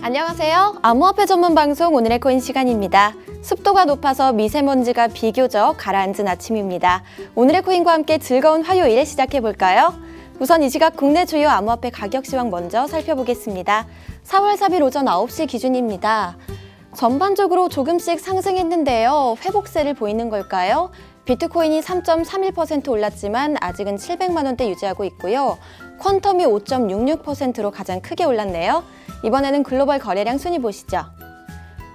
안녕하세요. 암호화폐 전문 방송 오늘의 코인 시간입니다. 습도가 높아서 미세먼지가 비교적 가라앉은 아침입니다. 오늘의 코인과 함께 즐거운 화요일 시작해볼까요? 우선 이 시각 국내 주요 암호화폐 가격 시황 먼저 살펴보겠습니다. 4월 3일 오전 9시 기준입니다. 전반적으로 조금씩 상승했는데요. 회복세를 보이는 걸까요? 비트코인이 3.31% 올랐지만 아직은 700만 원대 유지하고 있고요. 퀀텀이 5.66%로 가장 크게 올랐네요. 이번에는 글로벌 거래량 순위 보시죠.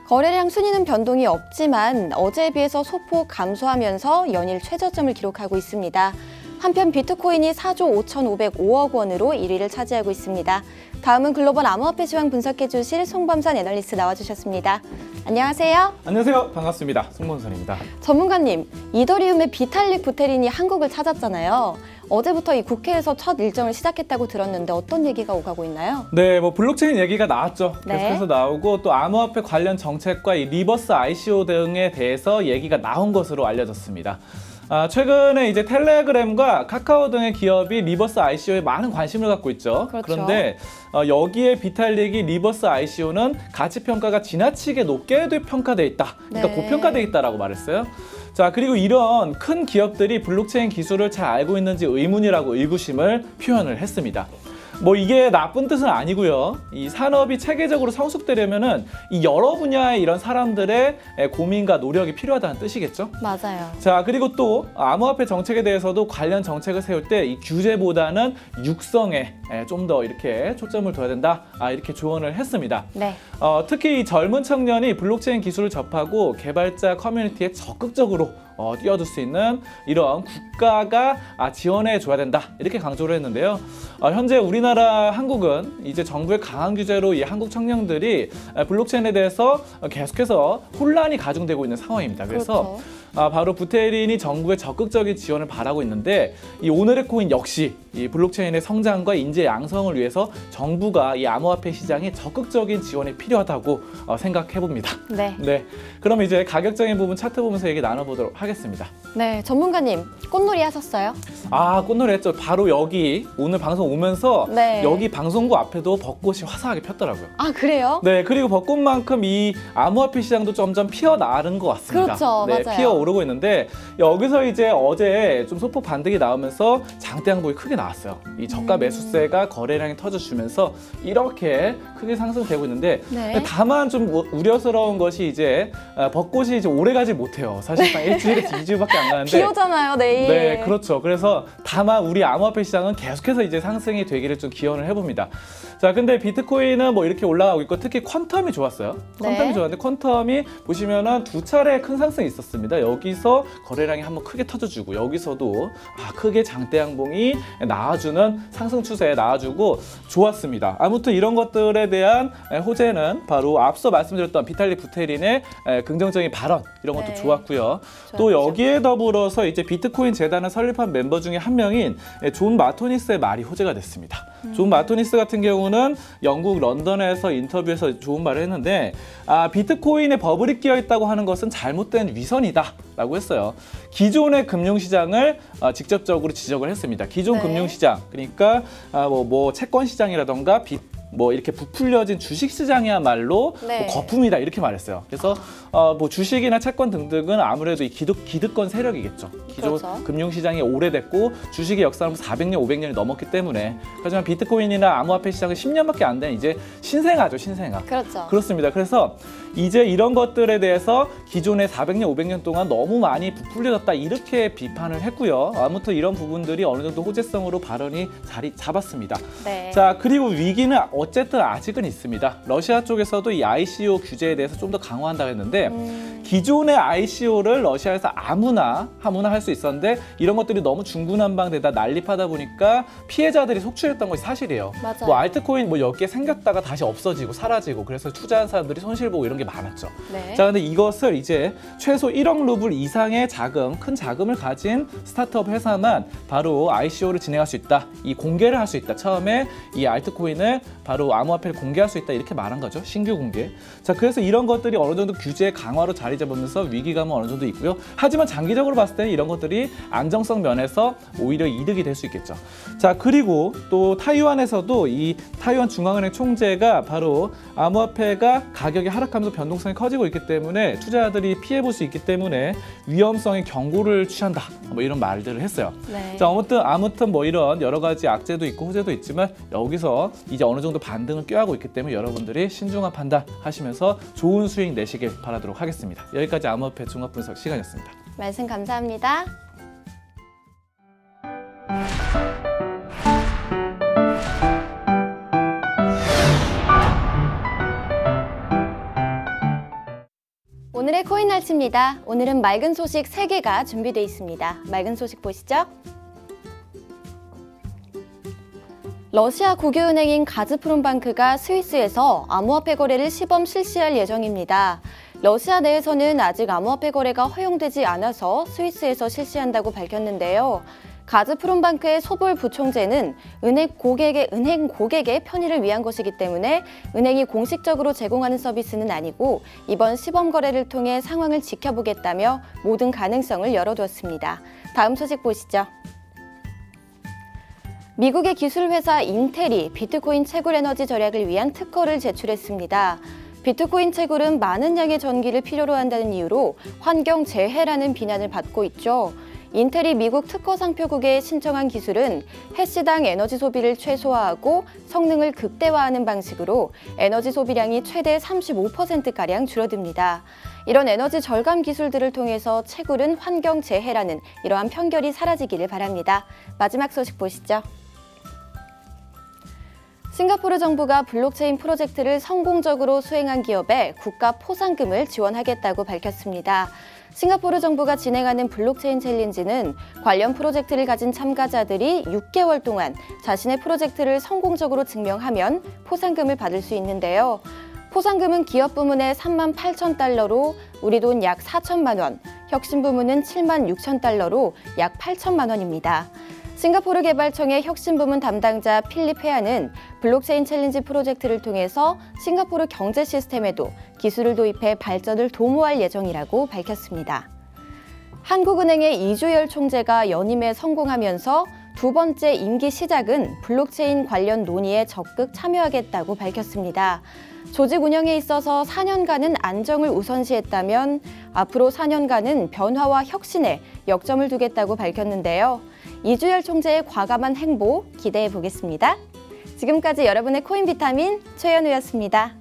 거래량 순위는 변동이 없지만 어제에 비해서 소폭 감소하면서 연일 최저점을 기록하고 있습니다. 한편 비트코인이 4조 5,505억 원으로 1위를 차지하고 있습니다. 다음은 글로벌 암호화폐 시황 분석해 주실 송범선 애널리스트 나와주셨습니다. 안녕하세요. 안녕하세요. 반갑습니다. 송범선입니다. 전문가님, 이더리움의 비탈릭 부테린이 한국을 찾았잖아요. 어제부터 이 국회에서 첫 일정을 시작했다고 들었는데 어떤 얘기가 오가고 있나요? 네, 블록체인 얘기가 나왔죠. 네. 계속해서 나오고 또 암호화폐 관련 정책과 이 리버스 ICO 등에 대해서 얘기가 나온 것으로 알려졌습니다. 최근에 이제 텔레그램과 카카오 등의 기업이 리버스 ICO에 많은 관심을 갖고 있죠. 그렇죠. 그런데 여기에 비탈릭이 리버스 ICO는 가치 평가가 지나치게 높게 평가돼 있다. 그러니까 네. 고평가돼 있다라고 말했어요. 자, 그리고 이런 큰 기업들이 블록체인 기술을 잘 알고 있는지 의문이라고 의구심을 표현을 했습니다. 이게 나쁜 뜻은 아니고요. 이 산업이 체계적으로 성숙되려면은 이 여러 분야의 이런 사람들의 고민과 노력이 필요하다는 뜻이겠죠. 맞아요. 자, 그리고 또 암호화폐 정책에 대해서도 관련 정책을 세울 때 이 규제보다는 육성에 좀 더 이렇게 초점을 둬야 된다. 이렇게 조언을 했습니다. 네. 특히 이 젊은 청년이 블록체인 기술을 접하고 개발자 커뮤니티에 적극적으로 뛰어들 수 있는 이런 국가가 지원해 줘야 된다. 이렇게 강조를 했는데요. 현재 우리나라 한국은 이제 정부의 강한 규제로 이 한국 청년들이 블록체인에 대해서 계속해서 혼란이 가중되고 있는 상황입니다. 그래서 그렇죠. 바로 부테린이 정부의 적극적인 지원을 바라고 있는데 이 오늘의 코인 역시 이 블록체인의 성장과 인재 양성을 위해서 정부가 이 암호화폐 시장에 적극적인 지원이 필요하다고 생각해 봅니다. 네. 네. 그럼 이제 가격적인 부분 차트 보면서 얘기 나눠보도록 하겠습니다. 네, 전문가님, 꽃놀이 하셨어요? 꽃놀이 했죠. 바로 여기 오늘 방송 오면서 네. 여기 방송국 앞에도 벚꽃이 화사하게 폈더라고요. 그래요? 네, 그리고 벚꽃만큼 이 암호화폐 시장도 점점 피어나는 것 같습니다. 그렇죠, 네, 맞아요. 피어오르고 있는데 여기서 이제 어제 좀 소폭 반등이 나오면서 장대 항복이 크게 나왔어요. 이 저가 매수세가 거래량이 터져주면서 이렇게 크게 상승되고 있는데 네. 다만 좀 우려스러운 것이 이제 벚꽃이 이제 오래가지 못해요. 사실상 일주일에서 2주밖에 안 가는데 비 오잖아요, 내일. 네, 그렇죠. 그래서 다만 우리 암호화폐 시장은 계속해서 이제 상승이 되기를 좀 기원을 해봅니다. 자, 근데 비트코인은 이렇게 올라가고 있고 특히 퀀텀이 좋았어요. 퀀텀이 네. 좋았는데 퀀텀이 보시면은 두 차례 큰 상승이 있었습니다. 여기서 거래량이 한번 크게 터져주고 여기서도 크게 장대 양봉이 나와주는 상승 추세에 나와주고 좋았습니다. 아무튼 이런 것들에 대한 호재는 바로 앞서 말씀드렸던 비탈릭 부테린의 긍정적인 발언 이런 것도 네. 좋았고요. 또 여기에 더불어서 이제 비트코인 재단을 설립한 멤버 중에 한 명인 존 마토니스의 말이 호재가 됐습니다. 존 마토니스 같은 경우는 영국 런던에서 인터뷰에서 좋은 말을 했는데 비트코인에 버블이 끼어 있다고 하는 것은 잘못된 위선이다 라고 했어요. 기존의 금융시장을 직접적으로 지적을 했습니다. 기존 네. 금융시장, 그러니까 채권시장이라던가 이렇게 부풀려진 주식시장이야말로 네. 거품이다 이렇게 말했어요. 그래서 주식이나 채권 등등은 아무래도 이 기득권 세력이겠죠. 기존 그렇죠. 금융시장이 오래됐고 주식의 역사는 400년, 500년이 넘었기 때문에 하지만 비트코인이나 암호화폐 시장은 10년밖에 안 된 이제 신생아죠, 신생아. 그렇죠. 그렇습니다. 그래서 이제 이런 것들에 대해서 기존의 400년, 500년 동안 너무 많이 부풀려졌다 이렇게 비판을 했고요. 아무튼 이런 부분들이 어느 정도 호재성으로 발언이 자리 잡았습니다. 네. 자, 그리고 위기는 어쨌든 아직은 있습니다. 러시아 쪽에서도 이 ICO 규제에 대해서 좀 더 강화한다고 했는데 기존의 ICO를 러시아에서 아무나 할 수 있었는데 이런 것들이 너무 중구난방되다 난립하다 보니까 피해자들이 속출했던 것이 사실이에요. 맞아요. 알트코인 몇 개 생겼다가 다시 없어지고 사라지고 그래서 투자한 사람들이 손실 보고 이런 게 많았죠. 네. 자, 근데 이것을 이제 최소 1억 루블 이상의 큰 자금을 가진 스타트업 회사만 바로 ICO를 진행할 수 있다. 이 공개를 할 수 있다. 처음에 이 알트코인을 바로 암호화폐를 공개할 수 있다 이렇게 말한 거죠. 신규 공개. 자, 그래서 이런 것들이 어느 정도 규제 강화로 자리 잡으면서 위기감은 어느 정도 있고요. 하지만 장기적으로 봤을 때는 이런 것들이 안정성 면에서 오히려 이득이 될 수 있겠죠. 자, 그리고 또 타이완에서도 이 타이완 중앙은행 총재가 바로 암호화폐가 가격이 하락하면서 변동성이 커지고 있기 때문에 투자자들이 피해볼 수 있기 때문에 위험성의 경고를 취한다. 뭐 이런 말들을 했어요. 네. 자, 아무튼 뭐 이런 여러 가지 악재도 있고 호재도 있지만 여기서 이제 어느 정도 반등을 꾀하고 있기 때문에 여러분들이 신중한 판단하시면서 좋은 수익 내시길 바라도록 하겠습니다. 여기까지 암호화폐 종합 분석 시간이었습니다. 말씀 감사합니다. 오늘의 코인 날씨입니다. 오늘은 맑은 소식 3개가 준비되어 있습니다. 맑은 소식 보시죠. 러시아 국유은행인 가즈프롬방크가 스위스에서 암호화폐 거래를 시범 실시할 예정입니다. 러시아 내에서는 아직 암호화폐 거래가 허용되지 않아서 스위스에서 실시한다고 밝혔는데요. 가즈프롬방크의 소볼 부총재는 은행 고객의 편의를 위한 것이기 때문에 은행이 공식적으로 제공하는 서비스는 아니고 이번 시범 거래를 통해 상황을 지켜보겠다며 모든 가능성을 열어두었습니다. 다음 소식 보시죠. 미국의 기술회사 인텔이 비트코인 채굴 에너지 절약을 위한 특허를 제출했습니다. 비트코인 채굴은 많은 양의 전기를 필요로 한다는 이유로 환경 재해라는 비난을 받고 있죠. 인텔이 미국 특허 상표국에 신청한 기술은 해시당 에너지 소비를 최소화하고 성능을 극대화하는 방식으로 에너지 소비량이 최대 35%가량 줄어듭니다. 이런 에너지 절감 기술들을 통해서 채굴은 환경 재해라는 이러한 편견이 사라지기를 바랍니다. 마지막 소식 보시죠. 싱가포르 정부가 블록체인 프로젝트를 성공적으로 수행한 기업에 국가 포상금을 지원하겠다고 밝혔습니다. 싱가포르 정부가 진행하는 블록체인 챌린지는 관련 프로젝트를 가진 참가자들이 6개월 동안 자신의 프로젝트를 성공적으로 증명하면 포상금을 받을 수 있는데요. 포상금은 기업 부문에 38,000달러로 우리 돈 약 4천만 원, 혁신 부문은 76,000달러로 약 8천만 원입니다. 싱가포르 개발청의 혁신 부문 담당자 필립 헤아는 블록체인 챌린지 프로젝트를 통해서 싱가포르 경제 시스템에도 기술을 도입해 발전을 도모할 예정이라고 밝혔습니다. 한국은행의 이주열 총재가 연임에 성공하면서 두 번째 임기 시작은 블록체인 관련 논의에 적극 참여하겠다고 밝혔습니다. 조직 운영에 있어서 4년간은 안정을 우선시했다면 앞으로 4년간은 변화와 혁신에 역점을 두겠다고 밝혔는데요. 이주열 총재의 과감한 행보 기대해 보겠습니다. 지금까지 여러분의 코인 비타민 최연우였습니다.